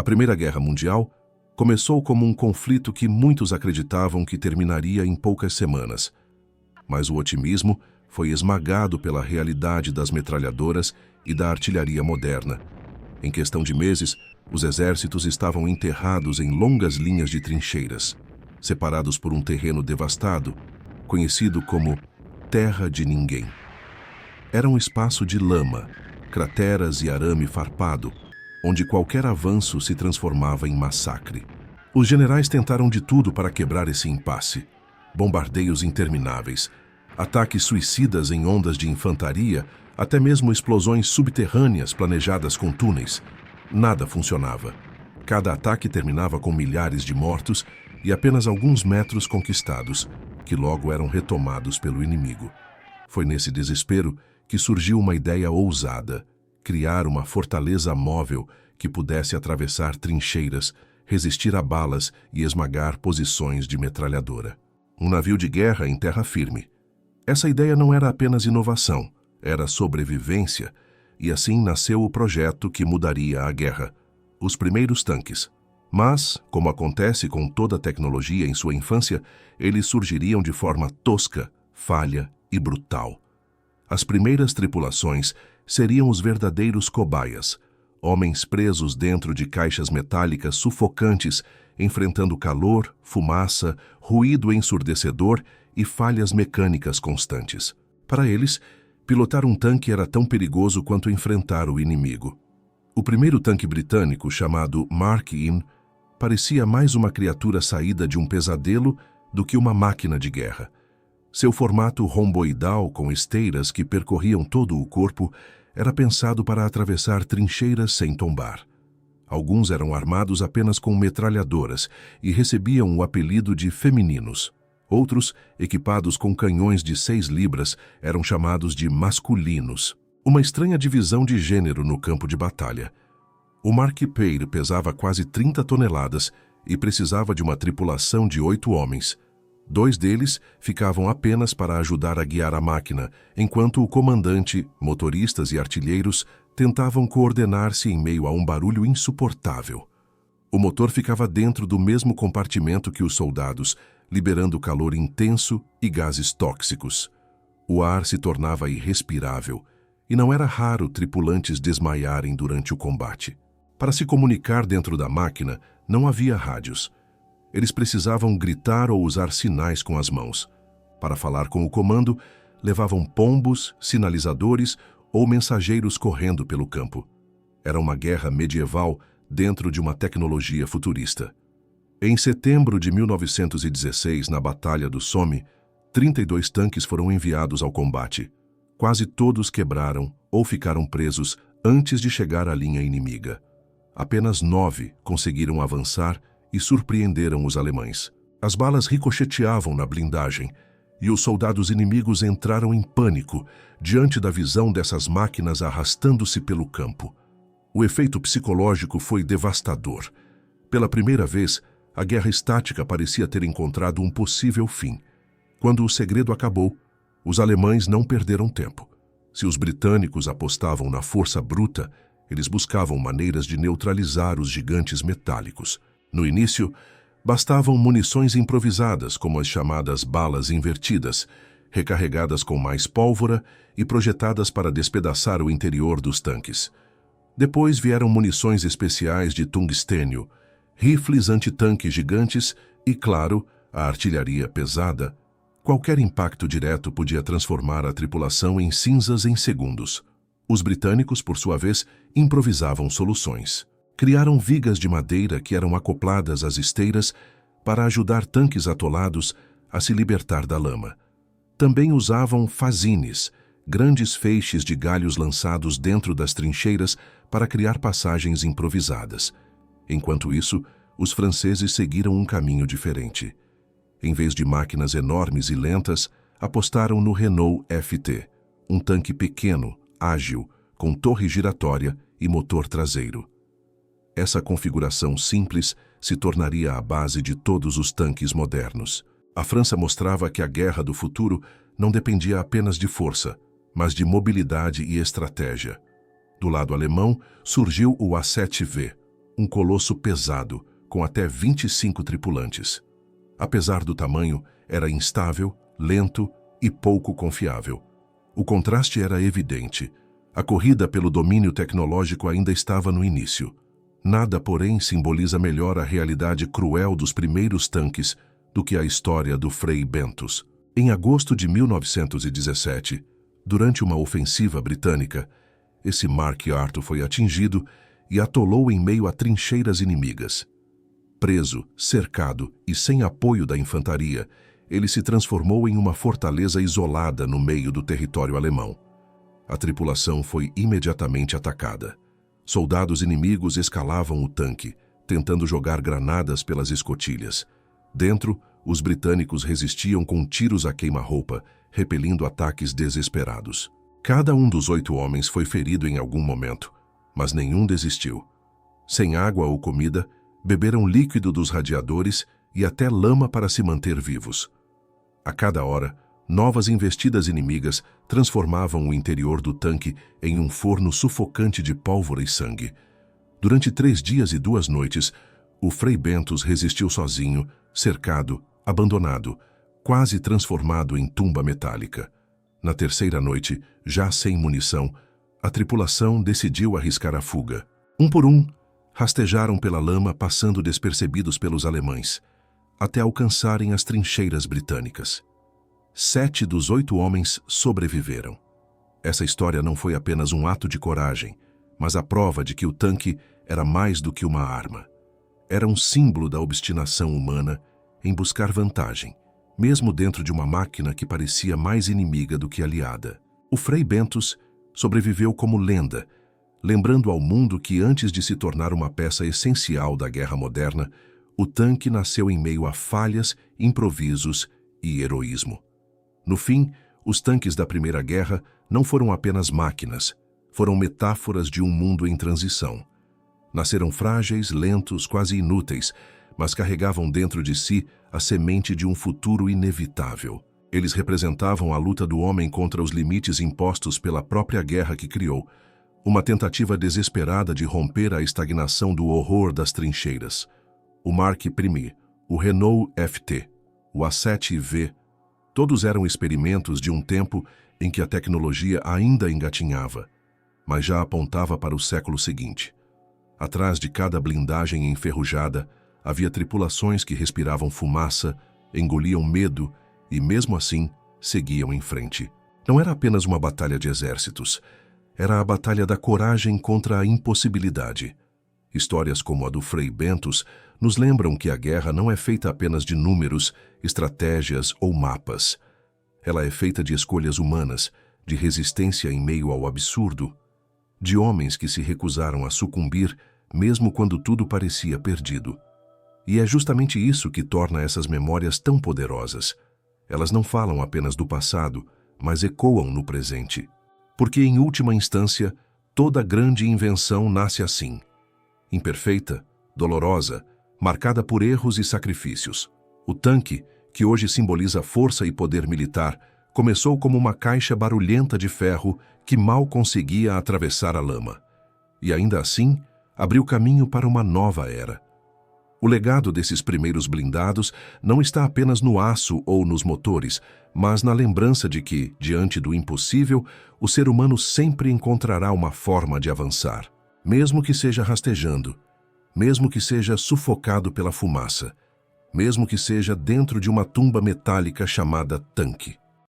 A Primeira Guerra Mundial começou como um conflito que muitos acreditavam que terminaria em poucas semanas. Mas o otimismo foi esmagado pela realidade das metralhadoras e da artilharia moderna. Em questão de meses, os exércitos estavam enterrados em longas linhas de trincheiras, separados por um terreno devastado, conhecido como Terra de Ninguém. Era um espaço de lama, crateras e arame farpado, onde qualquer avanço se transformava em massacre. Os generais tentaram de tudo para quebrar esse impasse. Bombardeios intermináveis, ataques suicidas em ondas de infantaria, até mesmo explosões subterrâneas planejadas com túneis. Nada funcionava. Cada ataque terminava com milhares de mortos e apenas alguns metros conquistados, que logo eram retomados pelo inimigo. Foi nesse desespero que surgiu uma ideia ousada: criar uma fortaleza móvel que pudesse atravessar trincheiras, resistir a balas e esmagar posições de metralhadora. Um navio de guerra em terra firme. Essa ideia não era apenas inovação, era sobrevivência, e assim nasceu o projeto que mudaria a guerra: os primeiros tanques. Mas, como acontece com toda tecnologia em sua infância, eles surgiriam de forma tosca, falha e brutal. As primeiras tripulações seriam os verdadeiros cobaias, homens presos dentro de caixas metálicas sufocantes, enfrentando calor, fumaça, ruído ensurdecedor e falhas mecânicas constantes. Para eles, pilotar um tanque era tão perigoso quanto enfrentar o inimigo. O primeiro tanque britânico, chamado Mark I, parecia mais uma criatura saída de um pesadelo do que uma máquina de guerra. Seu formato romboidal, com esteiras que percorriam todo o corpo, era pensado para atravessar trincheiras sem tombar. Alguns eram armados apenas com metralhadoras e recebiam o apelido de femininos. Outros, equipados com canhões de 6 libras, eram chamados de masculinos. Uma estranha divisão de gênero no campo de batalha. O Mark Peir pesava quase 30 toneladas e precisava de uma tripulação de 8 homens. 2 deles ficavam apenas para ajudar a guiar a máquina, enquanto o comandante, motoristas e artilheiros tentavam coordenar-se em meio a um barulho insuportável. O motor ficava dentro do mesmo compartimento que os soldados, liberando calor intenso e gases tóxicos. O ar se tornava irrespirável, e não era raro tripulantes desmaiarem durante o combate. Para se comunicar dentro da máquina, não havia rádios. Eles precisavam gritar ou usar sinais com as mãos. Para falar com o comando, levavam pombos, sinalizadores ou mensageiros correndo pelo campo. Era uma guerra medieval dentro de uma tecnologia futurista. Em setembro de 1916, na Batalha do Somme, 32 tanques foram enviados ao combate. Quase todos quebraram ou ficaram presos antes de chegar à linha inimiga. Apenas 9 conseguiram avançar e surpreenderam os alemães. As balas ricocheteavam na blindagem e os soldados inimigos entraram em pânico diante da visão dessas máquinas arrastando-se pelo campo. O efeito psicológico foi devastador. Pela primeira vez, a guerra estática parecia ter encontrado um possível fim. Quando o segredo acabou, os alemães não perderam tempo. Se os britânicos apostavam na força bruta, eles buscavam maneiras de neutralizar os gigantes metálicos. No início, bastavam munições improvisadas, como as chamadas balas invertidas, recarregadas com mais pólvora e projetadas para despedaçar o interior dos tanques. Depois vieram munições especiais de tungstênio, rifles antitanque gigantes e, claro, a artilharia pesada. Qualquer impacto direto podia transformar a tripulação em cinzas em segundos. Os britânicos, por sua vez, improvisavam soluções. Criaram vigas de madeira que eram acopladas às esteiras para ajudar tanques atolados a se libertar da lama. Também usavam fazines, grandes feixes de galhos lançados dentro das trincheiras para criar passagens improvisadas. Enquanto isso, os franceses seguiram um caminho diferente. Em vez de máquinas enormes e lentas, apostaram no Renault FT, um tanque pequeno, ágil, com torre giratória e motor traseiro. Essa configuração simples se tornaria a base de todos os tanques modernos. A França mostrava que a guerra do futuro não dependia apenas de força, mas de mobilidade e estratégia. Do lado alemão, surgiu o A7V, um colosso pesado, com até 25 tripulantes. Apesar do tamanho, era instável, lento e pouco confiável. O contraste era evidente. A corrida pelo domínio tecnológico ainda estava no início. Nada, porém, simboliza melhor a realidade cruel dos primeiros tanques do que a história do Frei Bentos. Em agosto de 1917, durante uma ofensiva britânica, esse Mark Arthur foi atingido e atolou em meio a trincheiras inimigas. Preso, cercado e sem apoio da infantaria, ele se transformou em uma fortaleza isolada no meio do território alemão. A tripulação foi imediatamente atacada. Soldados inimigos escalavam o tanque, tentando jogar granadas pelas escotilhas. Dentro, os britânicos resistiam com tiros a queima-roupa, repelindo ataques desesperados. Cada um dos 8 homens foi ferido em algum momento, mas nenhum desistiu. Sem água ou comida, beberam líquido dos radiadores e até lama para se manter vivos. A cada hora, novas investidas inimigas transformavam o interior do tanque em um forno sufocante de pólvora e sangue. Durante 3 dias e 2 noites, o Frei Bentos resistiu sozinho, cercado, abandonado, quase transformado em tumba metálica. Na terceira noite, já sem munição, a tripulação decidiu arriscar a fuga. Um por um, rastejaram pela lama, passando despercebidos pelos alemães, até alcançarem as trincheiras britânicas. 7 dos 8 homens sobreviveram. Essa história não foi apenas um ato de coragem, mas a prova de que o tanque era mais do que uma arma. Era um símbolo da obstinação humana em buscar vantagem, mesmo dentro de uma máquina que parecia mais inimiga do que aliada. O Frei Bentos sobreviveu como lenda, lembrando ao mundo que antes de se tornar uma peça essencial da guerra moderna, o tanque nasceu em meio a falhas, improvisos e heroísmo. No fim, os tanques da Primeira Guerra não foram apenas máquinas, foram metáforas de um mundo em transição. Nasceram frágeis, lentos, quase inúteis, mas carregavam dentro de si a semente de um futuro inevitável. Eles representavam a luta do homem contra os limites impostos pela própria guerra que criou, uma tentativa desesperada de romper a estagnação do horror das trincheiras. O Mark I, o Renault FT, o A7V, todos eram experimentos de um tempo em que a tecnologia ainda engatinhava, mas já apontava para o século seguinte. Atrás de cada blindagem enferrujada, havia tripulações que respiravam fumaça, engoliam medo e, mesmo assim, seguiam em frente. Não era apenas uma batalha de exércitos, era a batalha da coragem contra a impossibilidade. Histórias como a do Frei Bentos nos lembram que a guerra não é feita apenas de números, estratégias ou mapas. Ela é feita de escolhas humanas, de resistência em meio ao absurdo, de homens que se recusaram a sucumbir mesmo quando tudo parecia perdido. E é justamente isso que torna essas memórias tão poderosas. Elas não falam apenas do passado, mas ecoam no presente. Porque, em última instância, toda grande invenção nasce assim. Imperfeita, dolorosa, marcada por erros e sacrifícios. O tanque, que hoje simboliza força e poder militar, começou como uma caixa barulhenta de ferro que mal conseguia atravessar a lama. E ainda assim, abriu caminho para uma nova era. O legado desses primeiros blindados não está apenas no aço ou nos motores, mas na lembrança de que, diante do impossível, o ser humano sempre encontrará uma forma de avançar, mesmo que seja rastejando, mesmo que seja sufocado pela fumaça, mesmo que seja dentro de uma tumba metálica chamada tanque.